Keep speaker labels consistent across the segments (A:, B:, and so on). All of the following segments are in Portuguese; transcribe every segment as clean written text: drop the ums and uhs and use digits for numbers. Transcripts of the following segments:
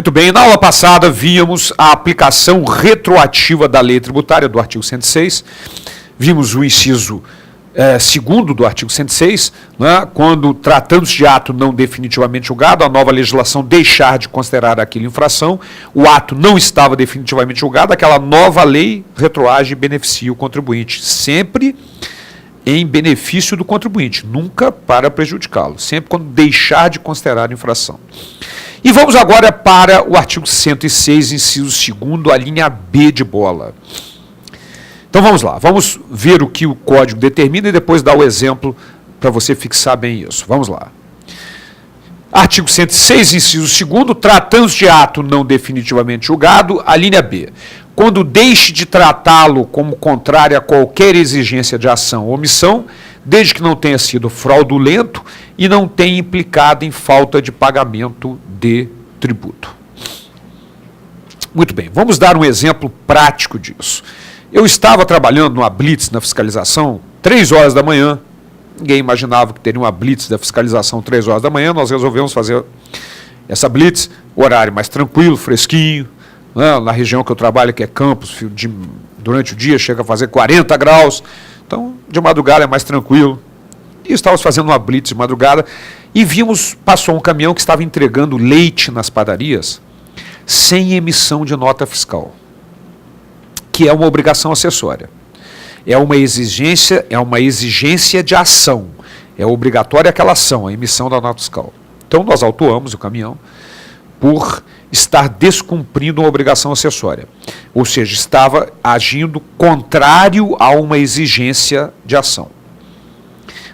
A: Muito bem, na aula passada víamos a aplicação retroativa da lei tributária do artigo 106, vimos o inciso segundo do artigo 106, né, quando tratando-se de ato não definitivamente julgado, a nova legislação deixar de considerar aquela infração, o ato não estava definitivamente julgado, aquela nova lei retroage e beneficia o contribuinte, sempre em benefício do contribuinte, nunca para prejudicá-lo, sempre quando deixar de considerar a infração. E vamos agora para o artigo 106, inciso 2º, a linha B de bola. Então vamos lá, vamos ver o que o código determina e depois dar o exemplo para você fixar bem isso. Vamos lá. Artigo 106, inciso 2º, tratando-se de ato não definitivamente julgado, a linha B. Quando deixe de tratá-lo como contrário a qualquer exigência de ação ou omissão, desde que não tenha sido fraudulento e não tenha implicado em falta de pagamento de tributo. Muito bem, vamos dar um exemplo prático disso. Eu estava trabalhando numa blitz na fiscalização, 3 horas da manhã, ninguém imaginava que teria uma blitz da fiscalização 3 horas da manhã, nós resolvemos fazer essa blitz, horário mais tranquilo, fresquinho, né, na região que eu trabalho, que é Campos, durante o dia chega a fazer 40 graus, então de madrugada é mais tranquilo. E estávamos fazendo uma blitz de madrugada e vimos, passou um caminhão que estava entregando leite nas padarias sem emissão de nota fiscal, que é uma obrigação acessória. É uma exigência de ação. É obrigatória aquela ação, a emissão da nota fiscal. Então nós autuamos o caminhão por estar descumprindo uma obrigação acessória. Ou seja, estava agindo contrário a uma exigência de ação.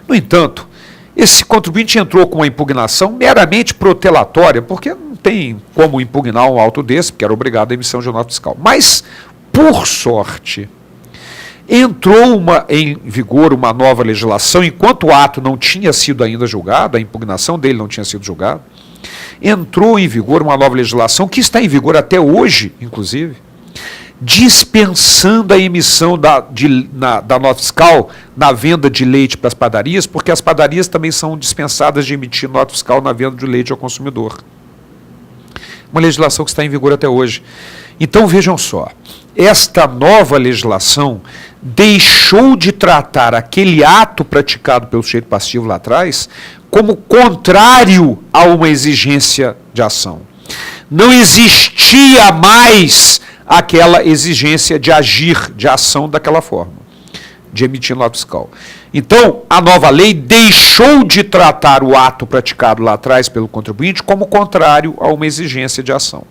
A: No entanto, esse contribuinte entrou com uma impugnação meramente protelatória, porque não tem como impugnar um auto desse, porque era obrigado a emissão de nota fiscal. Mas, por sorte, entrou em vigor uma nova legislação, enquanto o ato não tinha sido ainda julgado, a impugnação dele não tinha sido julgada, entrou em vigor uma nova legislação, que está em vigor até hoje, inclusive, dispensando a emissão da nota fiscal na venda de leite para as padarias, porque as padarias também são dispensadas de emitir nota fiscal na venda de leite ao consumidor. Uma legislação que está em vigor até hoje. Então vejam só, esta nova legislação deixou de tratar aquele ato praticado pelo sujeito passivo lá atrás como contrário a uma exigência de ação. Não existia mais aquela exigência de agir, de ação daquela forma, de emitir nota fiscal. Então, a nova lei deixou de tratar o ato praticado lá atrás pelo contribuinte como contrário a uma exigência de ação.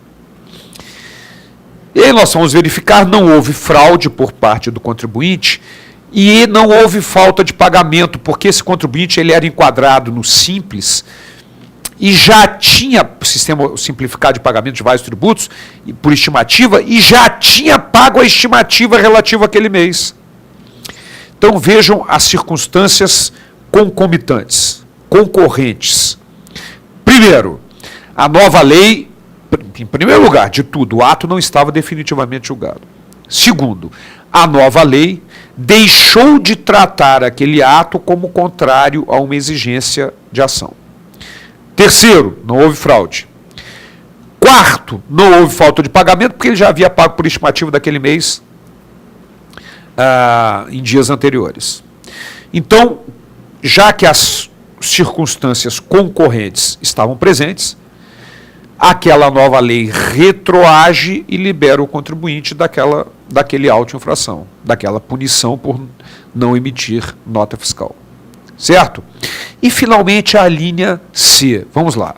A: E aí nós vamos verificar, não houve fraude por parte do contribuinte e não houve falta de pagamento, porque esse contribuinte ele era enquadrado no Simples e já tinha sistema simplificado de pagamento de vários tributos por estimativa e já tinha pago a estimativa relativa àquele mês. Então vejam as circunstâncias concomitantes, concorrentes. Primeiro, a nova lei, em primeiro lugar, de tudo, o ato não estava definitivamente julgado. Segundo, a nova lei deixou de tratar aquele ato como contrário a uma exigência de ação. Terceiro, não houve fraude. Quarto, não houve falta de pagamento, porque ele já havia pago por estimativa daquele mês em dias anteriores. Então, já que as circunstâncias concorrentes estavam presentes, aquela nova lei retroage e libera o contribuinte daquele auto-infração, daquela punição por não emitir nota fiscal. Certo? E, finalmente, a linha C. Vamos lá.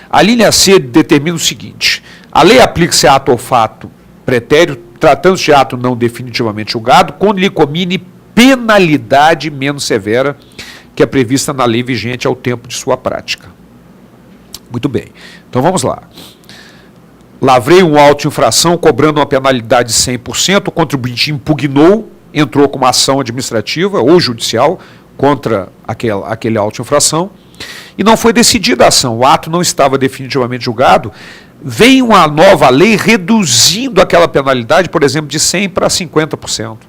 A: A linha C determina o seguinte: a lei aplica-se a ato ou fato pretérito, tratando-se de ato não definitivamente julgado, quando lhe comine penalidade menos severa que é prevista na lei vigente ao tempo de sua prática. Muito bem. Então, vamos lá. Lavrei um auto-infração cobrando uma penalidade de 100%, o contribuinte impugnou, entrou com uma ação administrativa ou judicial contra aquele auto-infração, e não foi decidida a ação, o ato não estava definitivamente julgado, vem uma nova lei reduzindo aquela penalidade, por exemplo, de 100% para 50%.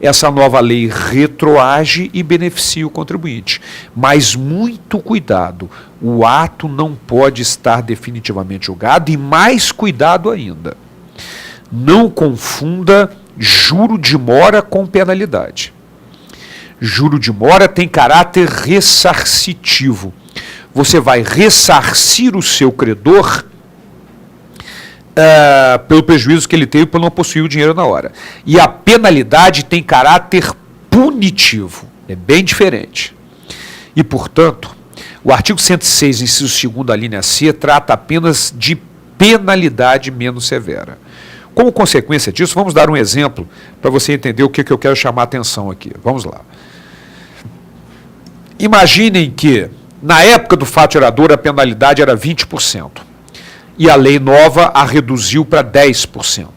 A: essa nova lei retroage e beneficia o contribuinte. Mas muito cuidado, o ato não pode estar definitivamente julgado e mais cuidado ainda. Não confunda juro de mora com penalidade. Juro de mora tem caráter ressarcitivo. Você vai ressarcir o seu credor pelo prejuízo que ele teve por não possuir o dinheiro na hora. E a penalidade tem caráter punitivo. É bem diferente. E, portanto, o artigo 106, inciso 2º, linha C, trata apenas de penalidade menos severa. Como consequência disso, vamos dar um exemplo para você entender o que eu quero chamar a atenção aqui. Vamos lá. Imaginem que, na época do fato gerador, a penalidade era 20%. E a lei nova a reduziu para 10%.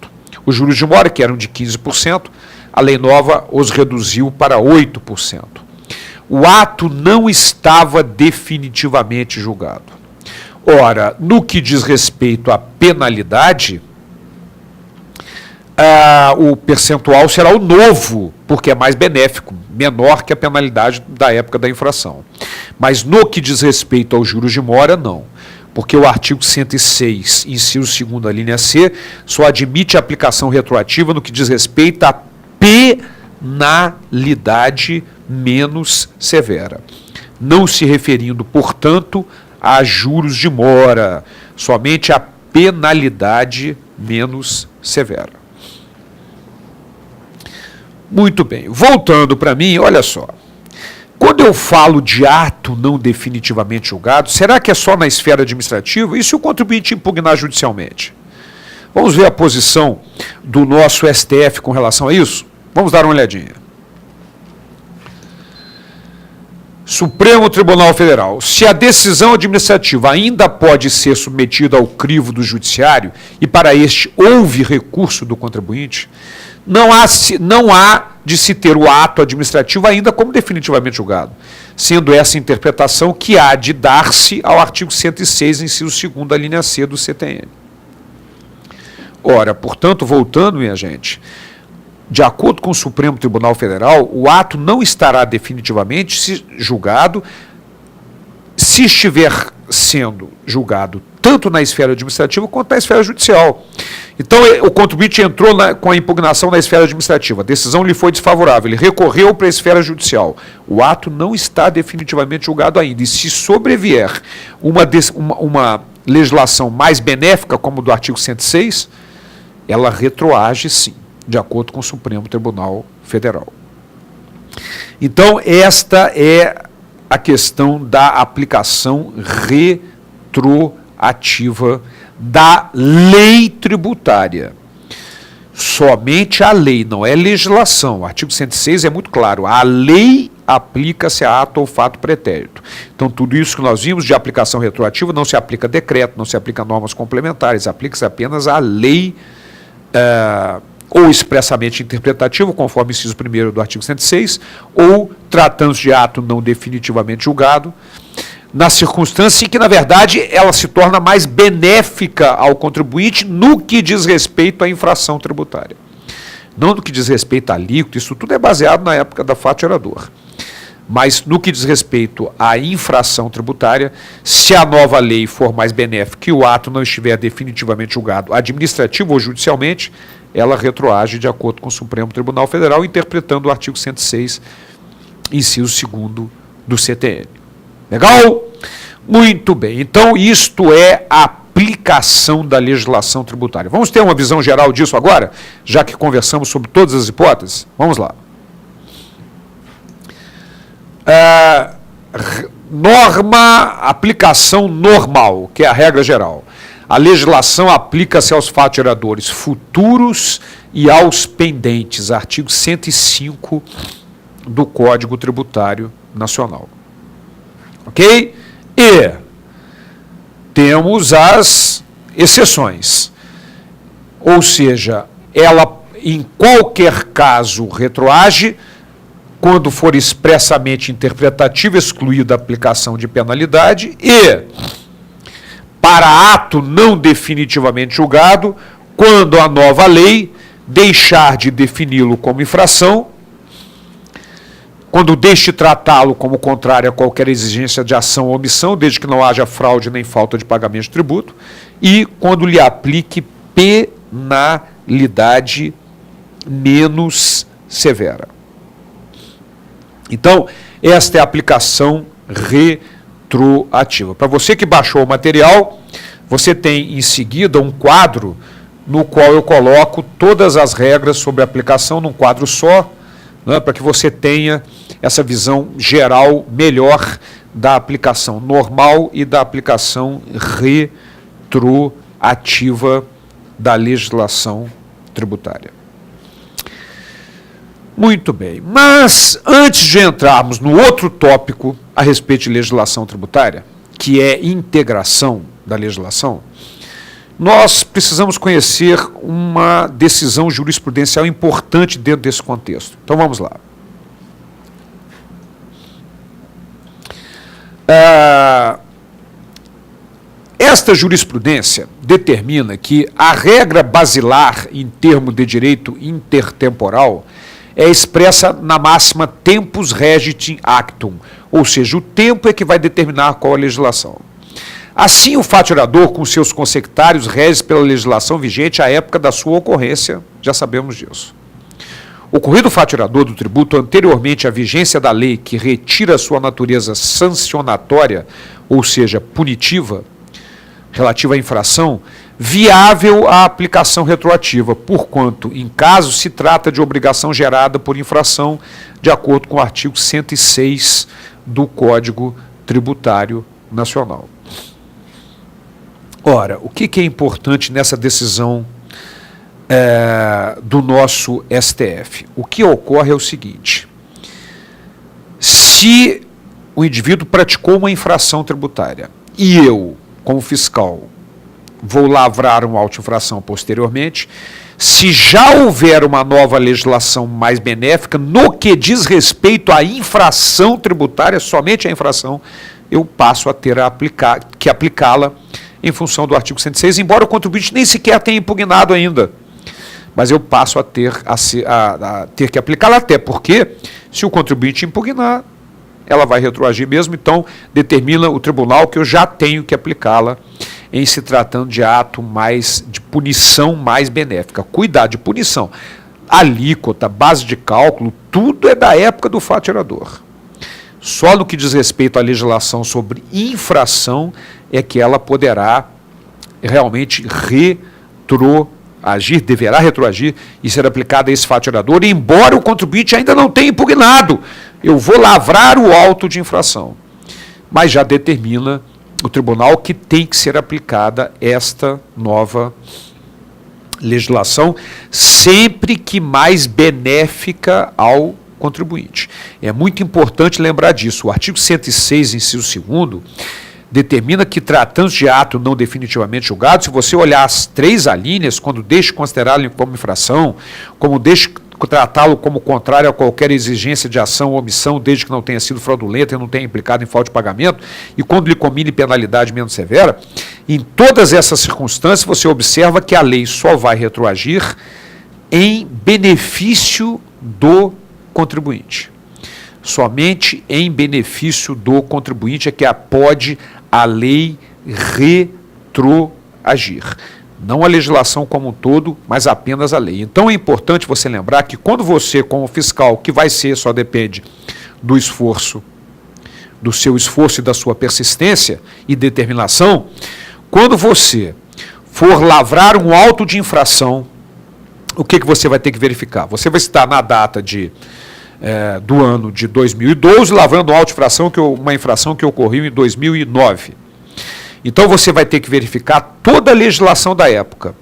A: Os juros de mora, que eram de 15%, a lei nova os reduziu para 8%. O ato não estava definitivamente julgado. Ora, no que diz respeito à penalidade, o percentual será o novo, porque é mais benéfico, menor que a penalidade da época da infração. Mas no que diz respeito aos juros de mora, não. Porque o artigo 106, inciso 2º, linha C, só admite a aplicação retroativa no que diz respeito à penalidade menos severa, não se referindo, portanto, a juros de mora, somente a penalidade menos severa. Muito bem, voltando para mim, olha só. Quando eu falo de ato não definitivamente julgado, será que é só na esfera administrativa? E se o contribuinte impugnar judicialmente? Vamos ver a posição do nosso STF com relação a isso? Vamos dar uma olhadinha. Supremo Tribunal Federal. Se a decisão administrativa ainda pode ser submetida ao crivo do judiciário e para este houve recurso do contribuinte, não há de se ter o ato administrativo ainda como definitivamente julgado, sendo essa interpretação que há de dar-se ao artigo 106, inciso 2º, linha C do CTN. Ora, portanto, voltando, minha gente, de acordo com o Supremo Tribunal Federal, o ato não estará definitivamente julgado se estiver sendo julgado tanto na esfera administrativa quanto na esfera judicial. Então, o contribuinte entrou com a impugnação na esfera administrativa, a decisão lhe foi desfavorável, ele recorreu para a esfera judicial. O ato não está definitivamente julgado ainda, e se sobrevier uma legislação mais benéfica, como do artigo 106, ela retroage sim, de acordo com o Supremo Tribunal Federal. Então, esta é a questão da aplicação retroativa da lei tributária. Somente a lei, não é legislação. O artigo 106 é muito claro. A lei aplica-se a ato ou fato pretérito. Então, tudo isso que nós vimos de aplicação retroativa não se aplica a decreto, não se aplica a normas complementares, aplica-se apenas à lei ou expressamente interpretativo, conforme inciso 1º do artigo 106, ou tratando-se de ato não definitivamente julgado, na circunstância em que, na verdade, ela se torna mais benéfica ao contribuinte no que diz respeito à infração tributária. Não no que diz respeito à alíquota, isso tudo é baseado na época da fato gerador. Mas no que diz respeito à infração tributária, se a nova lei for mais benéfica e o ato não estiver definitivamente julgado administrativo ou judicialmente, ela retroage de acordo com o Supremo Tribunal Federal, interpretando o artigo 106, inciso 2º do CTN. Legal? Muito bem. Então, isto é a aplicação da legislação tributária. Vamos ter uma visão geral disso agora, já que conversamos sobre todas as hipóteses? Vamos lá. Aplicação normal, que é a regra geral. A legislação aplica-se aos fatos geradores futuros e aos pendentes, artigo 105 do Código Tributário Nacional. Ok? E temos as exceções. Ou seja, ela em qualquer caso retroage, quando for expressamente interpretativa, excluída a aplicação de penalidade, e para ato não definitivamente julgado, quando a nova lei deixar de defini-lo como infração quando deixe tratá-lo como contrário a qualquer exigência de ação ou omissão, desde que não haja fraude nem falta de pagamento de tributo, e quando lhe aplique penalidade menos severa. Então, esta é a aplicação retroativa. Para você que baixou o material, você tem em seguida um quadro no qual eu coloco todas as regras sobre a aplicação num quadro só, né, para que você tenha essa visão geral melhor da aplicação normal e da aplicação retroativa da legislação tributária. Muito bem, mas antes de entrarmos no outro tópico a respeito de legislação tributária, que é integração da legislação, nós precisamos conhecer uma decisão jurisprudencial importante dentro desse contexto. Então vamos lá. Esta jurisprudência determina que a regra basilar em termo de direito intertemporal é expressa na máxima tempus regit actum, ou seja, o tempo é que vai determinar qual a legislação. Assim, o faturador, com seus consectários, rege pela legislação vigente à época da sua ocorrência, já sabemos disso. Ocorrido o faturador do tributo anteriormente à vigência da lei que retira sua natureza sancionatória, ou seja, punitiva, relativa à infração, viável a aplicação retroativa, porquanto, em caso, se trata de obrigação gerada por infração, de acordo com o artigo 106 do Código Tributário Nacional. Ora, o que é importante nessa decisão do nosso STF? O que ocorre é o seguinte: se o indivíduo praticou uma infração tributária e eu, como fiscal, vou lavrar uma auto-infração posteriormente, se já houver uma nova legislação mais benéfica, no que diz respeito à infração tributária, somente a infração, eu passo a ter que aplicá-la em função do artigo 106, embora o contribuinte nem sequer tenha impugnado ainda. Mas eu passo a ter que aplicá-la, até porque, se o contribuinte impugnar, ela vai retroagir mesmo, então determina o tribunal que eu já tenho que aplicá-la em se tratando de ato de punição mais benéfica. Cuidado, de punição. Alíquota, base de cálculo, tudo é da época do faturador. Só no que diz respeito à legislação sobre infração é que ela poderá realmente retroagir, deverá retroagir e ser aplicada a esse faturador, embora o contribuinte ainda não tenha impugnado. Eu vou lavrar o auto de infração. Mas já determina o tribunal que tem que ser aplicada esta nova legislação, sempre que mais benéfica ao contribuinte. É muito importante lembrar disso. O artigo 106, inciso 2º, determina que, tratando de ato não definitivamente julgado, se você olhar as 3 alíneas, quando deixe considerá-lo como infração, como deixe tratá-lo como contrário a qualquer exigência de ação ou omissão, desde que não tenha sido fraudulenta e não tenha implicado em falta de pagamento, e quando lhe comine penalidade menos severa, em todas essas circunstâncias você observa que a lei só vai retroagir em benefício do contribuinte. Somente em benefício do contribuinte é que pode a lei retroagir. Não a legislação como um todo, mas apenas a lei. Então é importante você lembrar que quando você, como fiscal, que vai ser, só depende do esforço, do seu esforço e da sua persistência e determinação, quando você for lavrar um auto de infração, o que você vai ter que verificar? Você vai estar na data do ano de 2012, lavrando uma infração que ocorreu em 2009. Então você vai ter que verificar toda a legislação da época,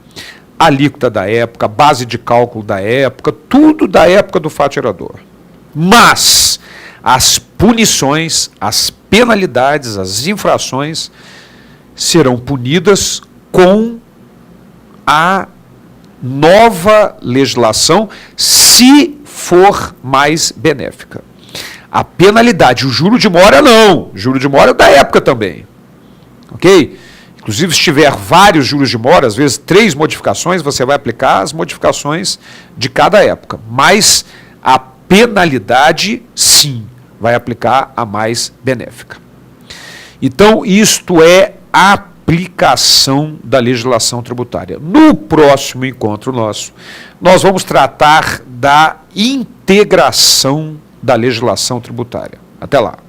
A: a alíquota da época, a base de cálculo da época, tudo da época do faturador. Mas as punições, as penalidades, as infrações serão punidas com a nova legislação, se for mais benéfica. A penalidade, o juro de mora não, o juro de mora é da época também. Ok? Inclusive, se tiver vários juros de mora, às vezes 3 modificações, você vai aplicar as modificações de cada época. Mas a penalidade, sim, vai aplicar a mais benéfica. Então, isto é a aplicação da legislação tributária. No próximo encontro nosso, nós vamos tratar da integração da legislação tributária. Até lá.